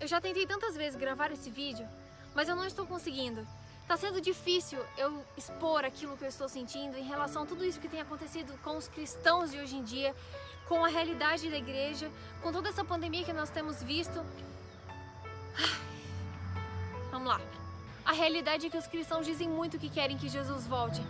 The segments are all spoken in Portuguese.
Eu já tentei tantas vezes gravar esse vídeo, mas eu não estou conseguindo. Tá sendo difícil eu expor aquilo que eu estou sentindo em relação a tudo isso que tem acontecido com os cristãos de hoje em dia, com a realidade da igreja, com toda essa pandemia que nós temos visto. Vamos lá. A realidade é que os cristãos dizem muito que querem que Jesus volte.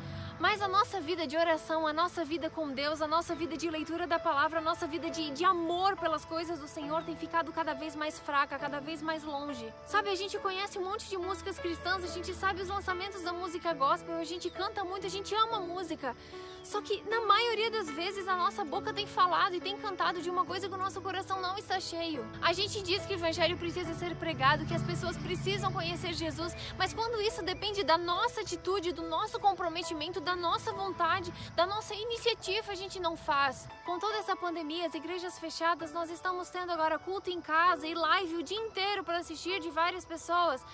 Mas a nossa vida de oração, a nossa vida com Deus, a nossa vida de leitura da palavra, a nossa vida de amor pelas coisas do Senhor tem ficado cada vez mais fraca, cada vez mais longe. Sabe, a gente conhece um monte de músicas cristãs, a gente sabe os lançamentos da música gospel, a gente canta muito, a gente ama música. Só que na maioria das vezes a nossa boca tem falado e tem cantado de uma coisa que o nosso coração não está cheio. A gente diz que o evangelho precisa ser pregado, que as pessoas precisam conhecer Jesus, mas quando isso depende da nossa atitude, do nosso comprometimento, da nossa vontade, da nossa iniciativa, a gente não faz. Com toda essa pandemia, as igrejas fechadas, nós estamos tendo agora culto em casa e live o dia inteiro para assistir de várias pessoas.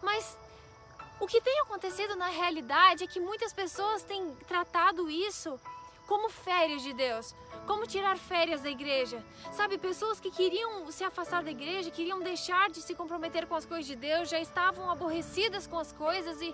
Mas o que tem acontecido na realidade é que muitas pessoas têm tratado isso como férias de Deus, como tirar férias da igreja. Sabe, pessoas que queriam se afastar da igreja, queriam deixar de se comprometer com as coisas de Deus, já estavam aborrecidas com as coisas e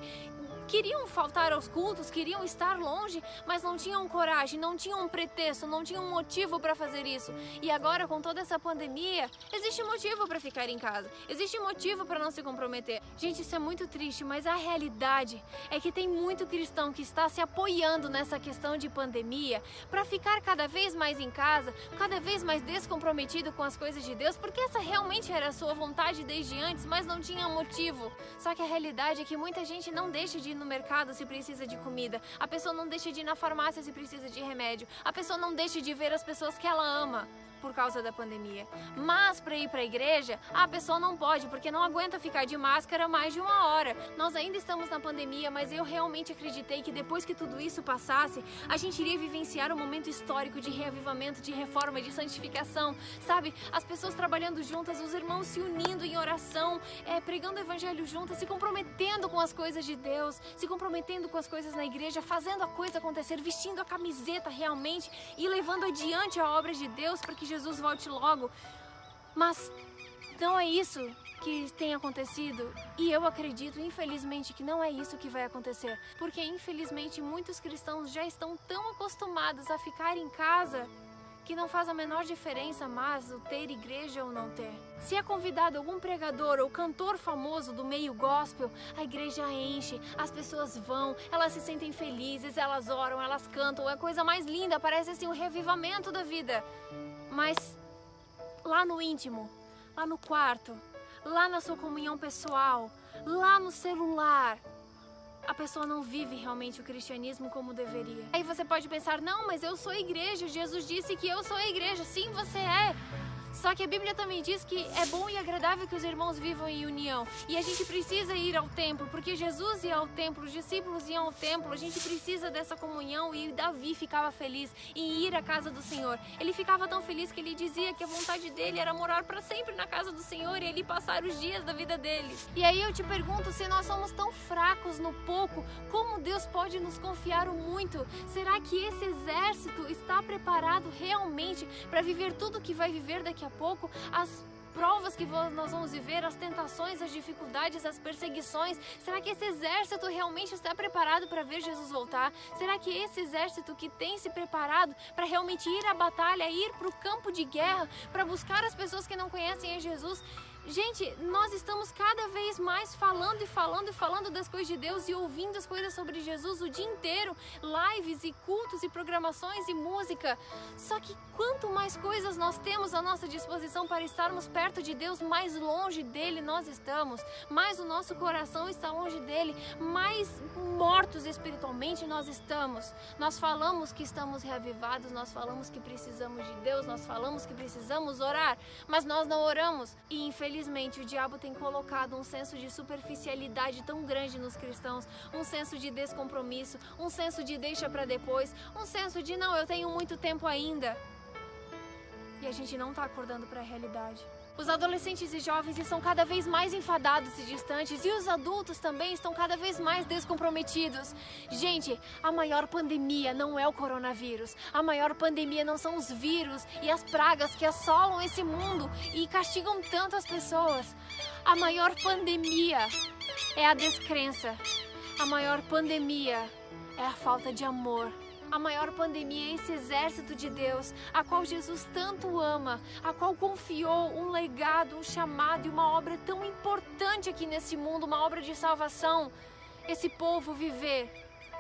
queriam faltar aos cultos, queriam estar longe, mas não tinham coragem, não tinham um pretexto, não tinham um motivo para fazer isso. E agora, com toda essa pandemia, existe motivo para ficar em casa, existe motivo para não se comprometer. Gente, isso é muito triste, mas a realidade é que tem muito cristão que está se apoiando nessa questão de pandemia para ficar cada vez mais em casa, cada vez mais descomprometido com as coisas de Deus, porque essa realmente era a sua vontade desde antes, mas não tinha motivo. Só que a realidade é que muita gente não deixa de ir no mercado se precisa de comida, a pessoa não deixa de ir na farmácia se precisa de remédio, a pessoa não deixa de ver as pessoas que ela ama por causa da pandemia. Mas para ir para a igreja, a pessoa não pode, porque não aguenta ficar de máscara mais de 1 hora. Nós ainda estamos na pandemia, mas eu realmente acreditei que depois que tudo isso passasse, a gente iria vivenciar um momento histórico de reavivamento, de reforma, de santificação, sabe? As pessoas trabalhando juntas, os irmãos se unindo em oração, pregando o evangelho juntas, se comprometendo com as coisas de Deus, se comprometendo com as coisas na igreja, fazendo a coisa acontecer, vestindo a camiseta realmente e levando adiante a obra de Deus para que Jesus volte logo. Mas não é isso que tem acontecido, e eu acredito, infelizmente, que não é isso que vai acontecer, porque infelizmente muitos cristãos já estão tão acostumados a ficar em casa que não faz a menor diferença mais o ter igreja ou não ter. Se é convidado algum pregador ou cantor famoso do meio gospel, a igreja enche, as pessoas vão, elas se sentem felizes, elas oram, elas cantam, é a coisa mais linda, parece assim um revivamento da vida. Mas lá no íntimo, lá no quarto, lá na sua comunhão pessoal, lá no celular, a pessoa não vive realmente o cristianismo como deveria. Aí você pode pensar, não, mas eu sou a igreja, Jesus disse que eu sou a igreja. Sim, você é. Só que a Bíblia também diz que é bom e agradável que os irmãos vivam em união. E a gente precisa ir ao templo, porque Jesus ia ao templo, os discípulos iam ao templo. A gente precisa dessa comunhão e Davi ficava feliz em ir à casa do Senhor. Ele ficava tão feliz que ele dizia que a vontade dele era morar para sempre na casa do Senhor e ele passar os dias da vida dele. E aí eu te pergunto, se nós somos tão fracos no pouco, como Deus pode nos confiar o muito? Será que esse exército está preparado realmente para viver tudo que vai viver daqui a pouco, as provas que nós vamos viver, as tentações, as dificuldades, as perseguições? Será que esse exército realmente está preparado para ver Jesus voltar? Será que esse exército que tem se preparado para realmente ir à batalha, ir para o campo de guerra, para buscar as pessoas que não conhecem a Jesus? Gente, nós estamos cada vez mais falando e falando e falando das coisas de Deus e ouvindo as coisas sobre Jesus o dia inteiro, lives e cultos e programações e música. Só que quanto mais coisas nós temos à nossa disposição para estarmos perto de Deus, mais longe dele nós estamos, mais o nosso coração está longe dele, mais mortos espiritualmente nós estamos. Nós falamos que estamos reavivados, nós falamos que precisamos de Deus, nós falamos que precisamos orar, mas nós não oramos. E infelizmente o diabo tem colocado um senso de superficialidade tão grande nos cristãos, um senso de descompromisso, um senso de deixa para depois, um senso de não, eu tenho muito tempo ainda. E a gente não está acordando para a realidade. Os adolescentes e jovens estão cada vez mais enfadados e distantes, e os adultos também estão cada vez mais descomprometidos. Gente, a maior pandemia não é o coronavírus. A maior pandemia não são os vírus e as pragas que assolam esse mundo e castigam tanto as pessoas. A maior pandemia é a descrença. A maior pandemia é a falta de amor. A maior pandemia é esse exército de Deus, a qual Jesus tanto ama, a qual confiou um legado, um chamado e uma obra tão importante aqui nesse mundo, uma obra de salvação. Esse povo viver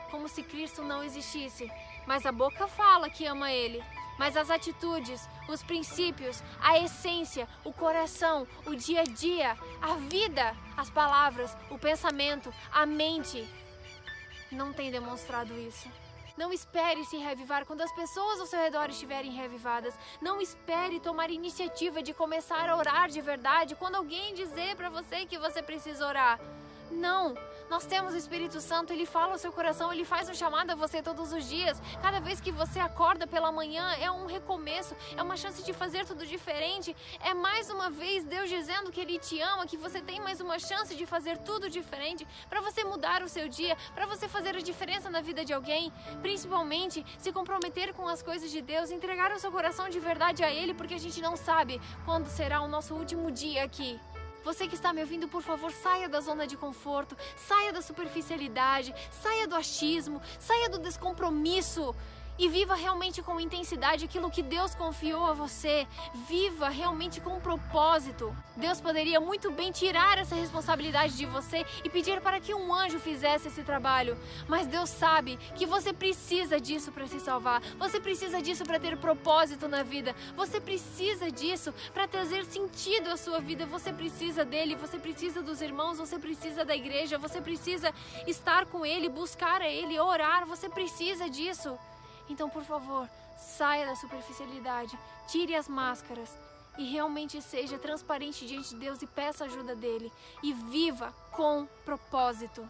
como se Cristo não existisse. Mas a boca fala que ama Ele. Mas as atitudes, os princípios, a essência, o coração, o dia a dia, a vida, as palavras, o pensamento, a mente, não tem demonstrado isso. Não espere se reavivar quando as pessoas ao seu redor estiverem reavivadas. Não espere tomar iniciativa de começar a orar de verdade quando alguém dizer para você que você precisa orar. Não, nós temos o Espírito Santo, Ele fala ao seu coração, Ele faz um chamado a você todos os dias. Cada vez que você acorda pela manhã é um recomeço, é uma chance de fazer tudo diferente. É mais uma vez Deus dizendo que Ele te ama, que você tem mais uma chance de fazer tudo diferente, para você mudar o seu dia, para você fazer a diferença na vida de alguém. Principalmente se comprometer com as coisas de Deus, entregar o seu coração de verdade a Ele, porque a gente não sabe quando será o nosso último dia aqui. Você que está me ouvindo, por favor, saia da zona de conforto, saia da superficialidade, saia do achismo, saia do descompromisso e viva realmente com intensidade aquilo que Deus confiou a você. Viva realmente com propósito. Deus poderia muito bem tirar essa responsabilidade de você e pedir para que um anjo fizesse esse trabalho. Mas Deus sabe que você precisa disso para se salvar. Você precisa disso para ter propósito na vida. Você precisa disso para trazer sentido à sua vida. Você precisa dele, você precisa dos irmãos, você precisa da igreja, você precisa estar com ele, buscar a ele, orar. Você precisa disso. Então, por favor, saia da superficialidade, tire as máscaras e realmente seja transparente diante de Deus e peça ajuda dele. E viva com propósito.